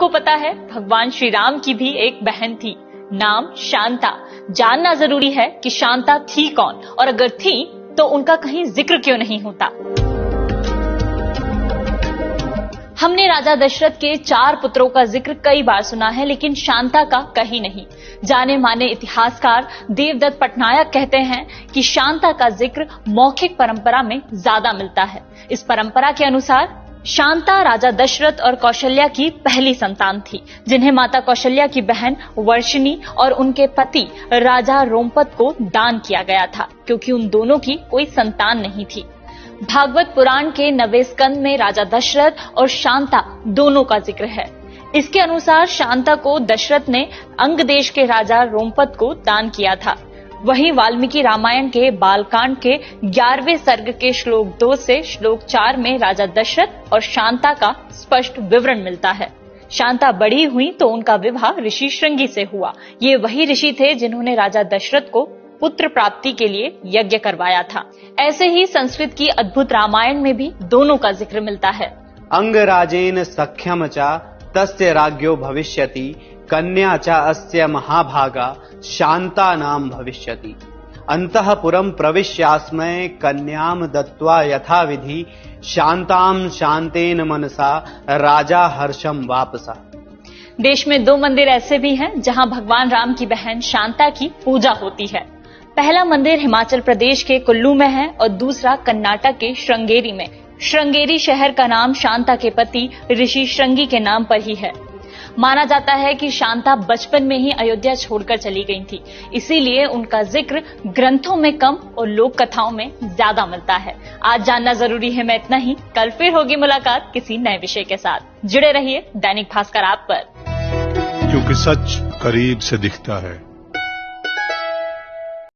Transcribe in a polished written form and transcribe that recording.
सबको पता है भगवान श्री राम की भी एक बहन थी, नाम शांता। जानना जरूरी है कि शांता थी कौन, और अगर थी तो उनका कहीं जिक्र क्यों नहीं होता। हमने राजा दशरथ के 4 पुत्रों का जिक्र कई बार सुना है, लेकिन शांता का कहीं नहीं। जाने माने इतिहासकार देवदत्त पटनायक कहते हैं कि शांता का जिक्र मौखिक परंपरा में ज्यादा मिलता है। इस परंपरा के अनुसार शांता राजा दशरथ और कौशल्या की पहली संतान थी, जिन्हें माता कौशल्या की बहन वर्षिणी और उनके पति राजा रोमपत को दान किया गया था, क्योंकि उन दोनों की कोई संतान नहीं थी। भागवत पुराण के 9वें स्कंद में राजा दशरथ और शांता दोनों का जिक्र है। इसके अनुसार शांता को दशरथ ने अंग देश के राजा रोमपत को दान किया था। वहीं वाल्मीकि रामायण के बालकांड के 11वें सर्ग के श्लोक 2 से श्लोक 4 में राजा दशरथ और शांता का स्पष्ट विवरण मिलता है। शांता बड़ी हुई तो उनका विवाह ऋषि श्रृंगी से हुआ। ये वही ऋषि थे जिन्होंने राजा दशरथ को पुत्र प्राप्ति के लिए यज्ञ करवाया था। ऐसे ही संस्कृत की अद्भुत रामायण में भी दोनों का जिक्र मिलता है। अंगराजेन सख्यम च तस्य राज्ञो भविष्यति, कन्या च अस्य महाभागा शांता नाम भविष्यति। अंतःपुरं प्रविश्यास्मै कन्याम दत्त्वा यथाविधि, शांताम शांतेन मनसा राजा हर्षम वापसा। देश में 2 मंदिर ऐसे भी हैं जहां भगवान राम की बहन शांता की पूजा होती है। पहला मंदिर हिमाचल प्रदेश के कुल्लू में है और दूसरा कर्नाटक के श्रृंगेरी में। श्रृंगेरी शहर का नाम शांता के पति ऋषि श्रृंगी के नाम पर ही है। माना जाता है कि शांता बचपन में ही अयोध्या छोड़कर चली गई थी, इसीलिए उनका जिक्र ग्रंथों में कम और लोक कथाओं में ज्यादा मिलता है। आज जानना जरूरी है में इतना ही। कल फिर होगी मुलाकात किसी नए विषय के साथ। जुड़े रहिए दैनिक भास्कर ऐप पर, क्योंकि सच करीब से दिखता है।